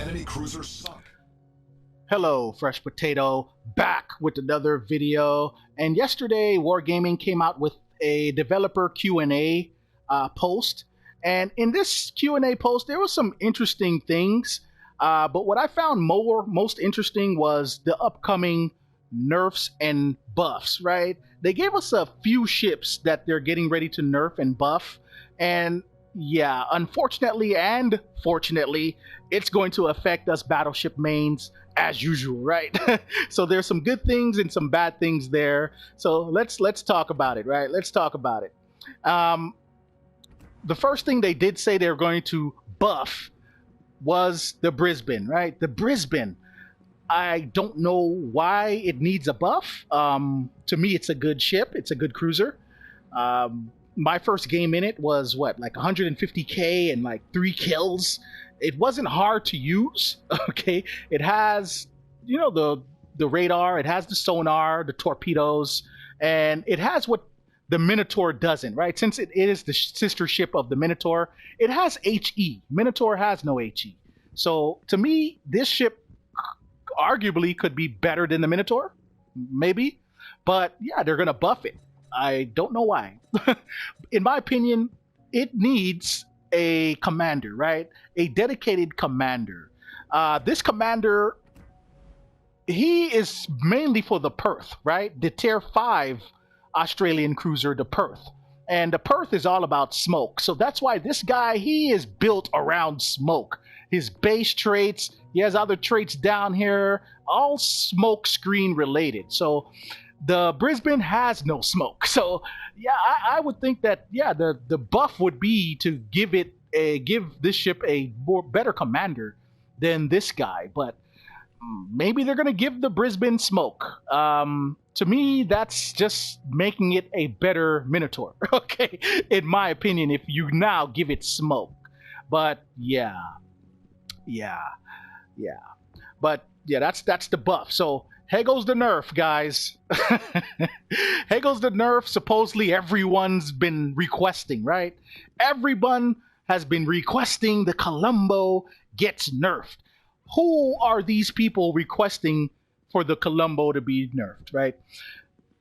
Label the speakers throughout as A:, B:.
A: Enemy cruisers sunk.
B: Hello, Fresh Potato, back with another video. And yesterday, Wargaming came out with a developer Q&A post. And in this Q&A post, there was some interesting things. But what I found most interesting was the upcoming nerfs and buffs, right? They gave us a few ships that they're getting ready to nerf and buff. And yeah, unfortunately and fortunately, it's going to affect us Battleship mains as usual, right? So there's some good things and some bad things there. So let's talk about it, right? Let's talk about it. The first thing they did say they're going to buff was the Brisbane, right? The Brisbane. I don't know why it needs a buff. To me, it's a good ship. It's a good cruiser. My first game in it was what, like 150k and like 3 kills. It wasn't hard to use. Okay, it has, you know, the radar, it has the sonar, the torpedoes, and it has what the Minotaur doesn't, right? Since it is the sister ship of the Minotaur, it has HE. Minotaur has no HE. So to me, this ship arguably could be better than the Minotaur, maybe. But yeah, they're gonna buff it. I don't know why. In my opinion, it needs a commander, right? A dedicated commander. This commander, he is mainly for the Perth, right? The Tier 5 Australian cruiser, the Perth. And the Perth is all about smoke. So that's why this guy, he is built around smoke. His base traits, he has other traits down here, all smoke screen related. So the Brisbane has no smoke. So yeah, I would think that, yeah, the buff would be to give this ship a better commander than this guy. But maybe they're gonna give the Brisbane smoke. To me, that's just making it a better Minotaur. Okay, in my opinion, if you now give it smoke. But yeah. But yeah, that's the buff. So here goes the nerf, guys. Here goes the nerf. Supposedly everyone's been requesting, right? Everyone has been requesting the Colombo gets nerfed. Who are these people requesting for the Colombo to be nerfed, right?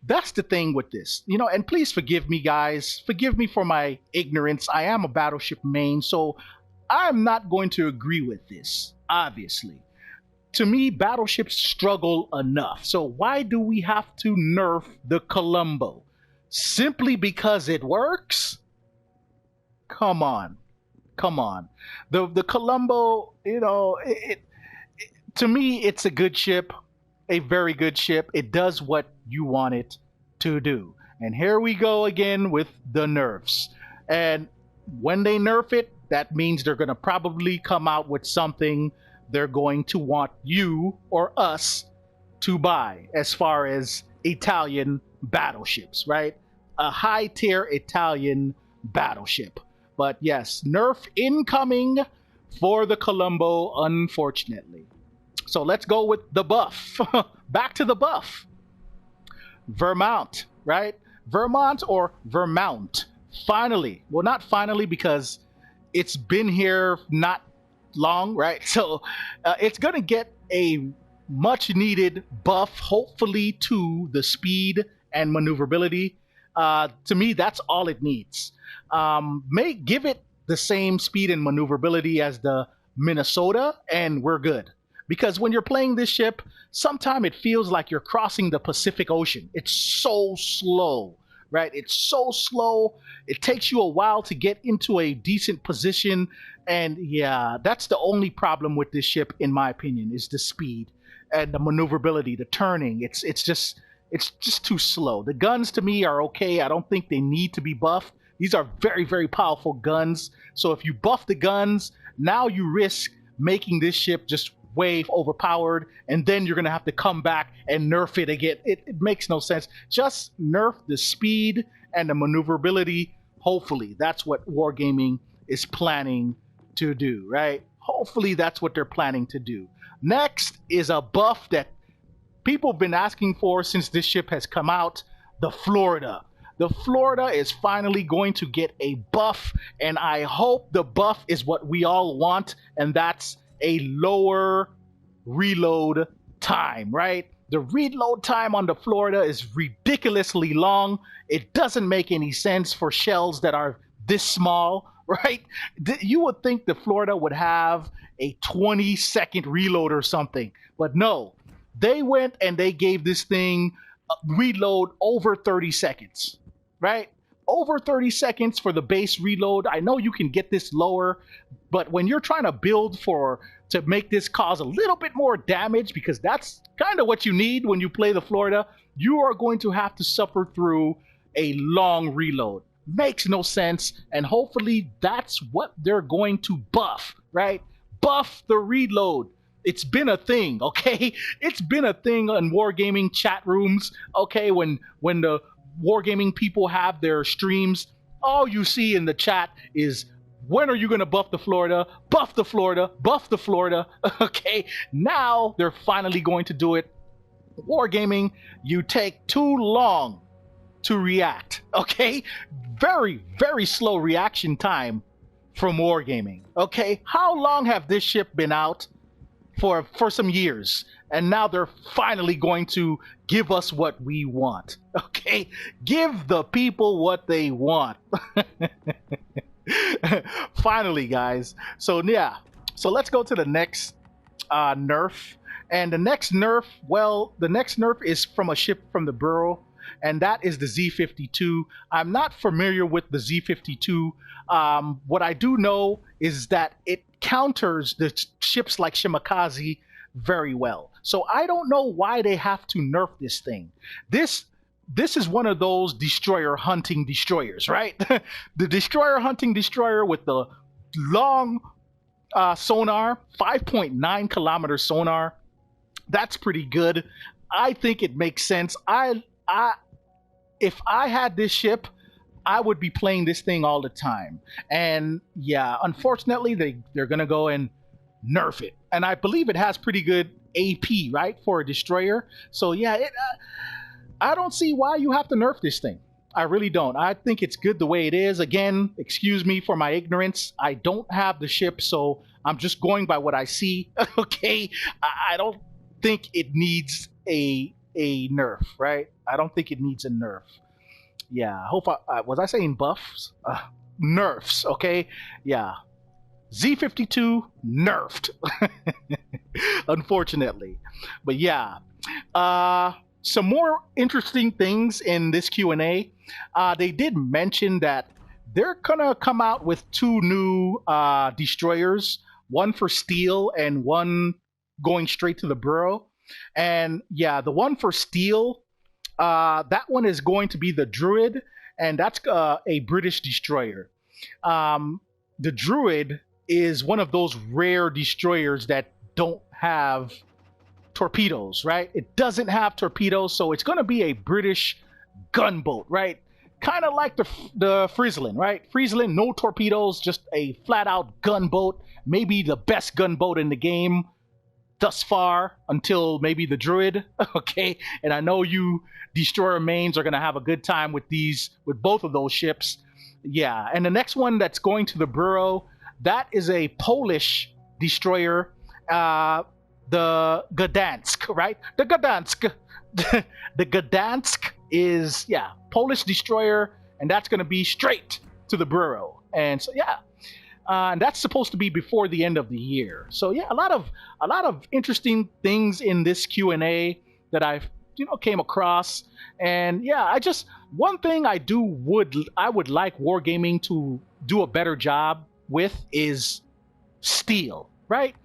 B: That's the thing with this, you know, and please forgive me, guys. Forgive me for my ignorance. I am a Battleship main, so I'm not going to agree with this, obviously. To me, battleships struggle enough. So why do we have to nerf the Colombo? Simply because it works? Come on. The Colombo, you know, to me, it's a good ship, a very good ship. It does what you want it to do. And here we go again with the nerfs. And when they nerf it, that means they're going to probably come out with something they're going to want you or us to buy, as far as Italian battleships, right? A high tier Italian battleship. But yes, nerf incoming for the Colombo, unfortunately. So let's go with the buff. Back to the buff. Vermont, right? Vermont or Vermount. Finally. Well, not finally, because it's been here not long, right? So it's going to get a much needed buff, hopefully, to the speed and maneuverability. To me, that's all it needs. Give it the same speed and maneuverability as the Minnesota, and we're good. Because when you're playing this ship, sometimes it feels like you're crossing the Pacific Ocean. It's so slow, right? It's so slow. It takes you a while to get into a decent position. And yeah, that's the only problem with this ship, in my opinion, is the speed and the maneuverability, the turning. It's just too slow. The guns, to me, are okay. I don't think they need to be buffed. These are very, very powerful guns. So if you buff the guns, now you risk making this ship just way overpowered, and then you're going to have to come back and nerf it again. It makes no sense. Just nerf the speed and the maneuverability. Hopefully, that's what Wargaming is planning to do, right? Hopefully, that's what they're planning to do. Next is a buff that people have been asking for since this ship has come out, the Florida. The Florida is finally going to get a buff, and I hope the buff is what we all want, and that's a lower reload time, right? The reload time on the Florida is ridiculously long. It doesn't make any sense for shells that are this small, right? You would think the Florida would have a 20-second reload or something, but no. They went and they gave this thing a reload over 30 seconds, right? Over 30 seconds for the base reload. I know you can get this lower, but when you're trying to build to make this cause a little bit more damage, because that's kind of what you need when you play the Florida, you are going to have to suffer through a long reload. Makes no sense, and hopefully that's what they're going to buff, right? Buff the reload. It's been a thing, okay? It's been a thing in Wargaming chat rooms, okay? When the Wargaming people have their streams, all you see in the chat is, when are you going to buff the Florida? Buff the Florida, buff the Florida, okay? Now they're finally going to do it. Wargaming, you take too long to react, okay? Very, very slow reaction time from Wargaming, okay? How long have this ship been out? For some years, and now they're finally going to give us what we want, okay? Give the people what they want. Finally, guys. So yeah, so let's go to the next nerf. And the next nerf, well, the next nerf is from a ship from the Bureau, and that is the Z-52. I'm not familiar with the Z-52. What I do know is that it counters the ships like Shimakaze very well. So I don't know why they have to nerf this thing. This is one of those destroyer hunting destroyers, right? The destroyer hunting destroyer with the long sonar, 5.9 kilometer sonar. That's pretty good. I think it makes sense. If I had this ship, I would be playing this thing all the time. And yeah, unfortunately, they're going to go and nerf it. And I believe it has pretty good AP, right, for a destroyer. So yeah, I don't see why you have to nerf this thing. I really don't. I think it's good the way it is. Again, excuse me for my ignorance. I don't have the ship, so I'm just going by what I see. Okay? I don't think it needs a nerf, right? I don't think it needs a nerf. Yeah, I hope was I saying buffs? Nerfs, okay? Yeah. Z-52 nerfed. Unfortunately. But yeah. Some more interesting things in this Q&A. They did mention that they're gonna come out with 2 new destroyers, one for steel and one going straight to the Bureau. And yeah, the one for steel, that one is going to be the Druid, and that's a British destroyer. The Druid is one of those rare destroyers that don't have torpedoes, right? It doesn't have torpedoes, so it's going to be a British gunboat, right? Kind of like the Friesland, right? Friesland, no torpedoes, just a flat-out gunboat. Maybe the best gunboat in the game thus far, until maybe the Druid. Okay, and I know you destroyer mains are going to have a good time with both of those ships. Yeah, and the next one that's going to the Bureau, that is a Polish destroyer, the Gdansk, right? The Gdansk. The Gdansk is, yeah, Polish destroyer, and that's going to be straight to the Bureau. And so, yeah, and that's supposed to be before the end of the year. So yeah, a lot of interesting things in this Q&A that I've came across. And yeah, one thing I would like Wargaming to do a better job with is steel, right?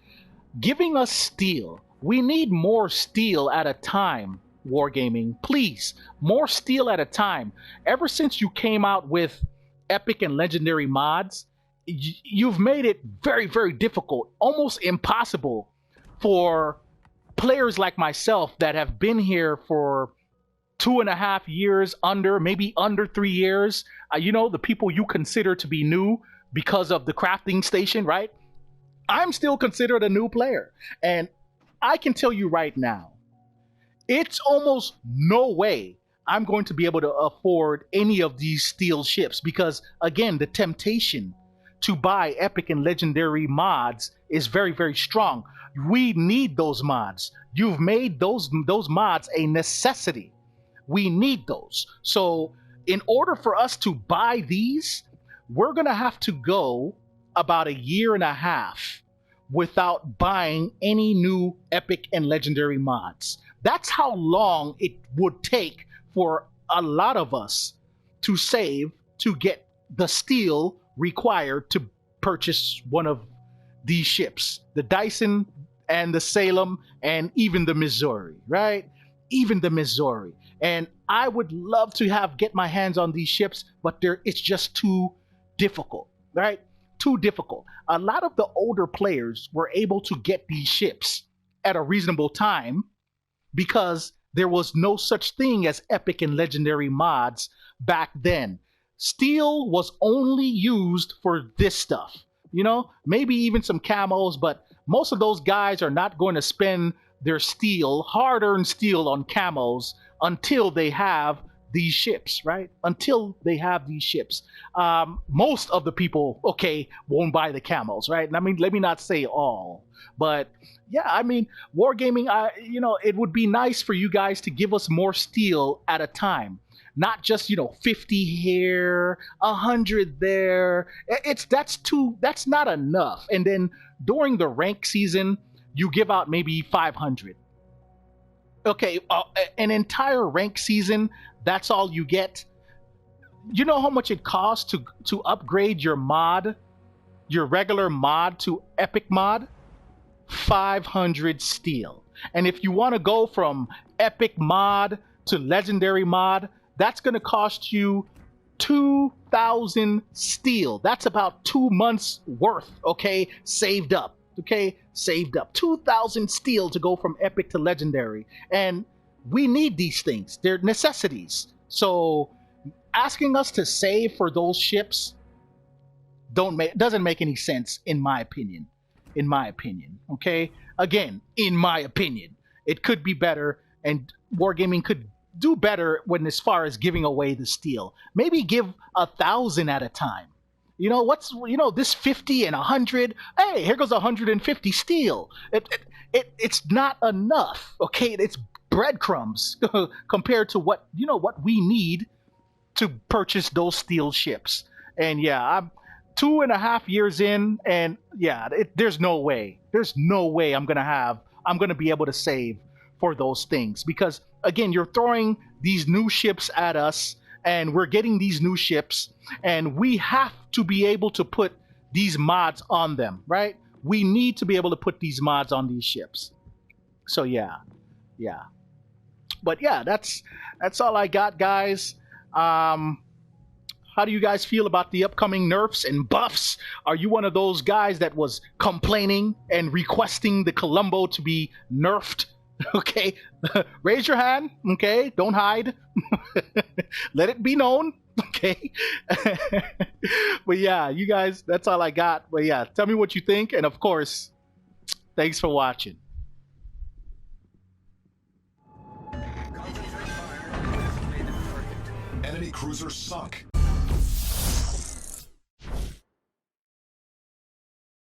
B: Giving us steel. We need more steel at a time, Wargaming. Please, more steel at a time. Ever since you came out with epic and legendary mods, you've made it very, very difficult, almost impossible for players like myself that have been here for 2.5 years, maybe under 3 years. The people you consider to be new because of the crafting station, right? I'm still considered a new player. And I can tell you right now, it's almost no way I'm going to be able to afford any of these steel ships because, again, the temptation to buy epic and legendary mods is very, very strong. We need those mods. You've made those mods a necessity. We need those. So in order for us to buy these, we're going to have to go about a year and a half without buying any new epic and legendary mods. That's how long it would take for a lot of us to save to get the steel required to purchase one of these ships, the Dyson and the Salem and even the Missouri, right? Even the Missouri. And I would love to get my hands on these ships, but it's just too difficult, right? Too difficult. A lot of the older players were able to get these ships at a reasonable time because there was no such thing as epic and legendary mods back then. Steel was only used for this stuff, maybe even some camos, but most of those guys are not going to spend their steel, hard-earned steel, on camos until they have these ships, right? Until they have these ships. Most of the people, won't buy the camos, right? I mean, let me not say all, but yeah, I mean, Wargaming, it would be nice for you guys to give us more steel at a time. Not just 50 here, 100 there. That's not enough. And then during the rank season, you give out maybe 500. Okay, an entire rank season, that's all you get. You know how much it costs to upgrade your mod, your regular mod to epic mod? 500 steel. And if you want to go from epic mod to legendary mod, that's going to cost you 2,000 steel. That's about 2 months worth, saved up. 2,000 steel to go from epic to legendary. And we need these things. They're necessities. So asking us to save for those ships doesn't make any sense, in my opinion. Okay? Again, in my opinion. It could be better, and Wargaming could do better as far as giving away the steel. Maybe give 1,000 at a time. This 50 and 100. Hey, here goes 150 steel. It's not enough. It's breadcrumbs compared to what we need to purchase those steel ships. And yeah, I'm 2.5 years in, and yeah, there's no way I'm gonna be able to save for those things, because again, you're throwing these new ships at us, and we're getting these new ships, and we have to be able to put these mods on them, right? We need to be able to put these mods on these ships. So yeah. But yeah, that's all I got, guys. How do you guys feel about the upcoming nerfs and buffs? Are you one of those guys that was complaining and requesting the Colombo to be nerfed? Okay, raise your hand. Okay, don't hide. Let it be known. Okay. But yeah, you guys, that's all I got. But yeah, tell me what you think, and of course, thanks for watching.
A: Enemy cruiser sunk.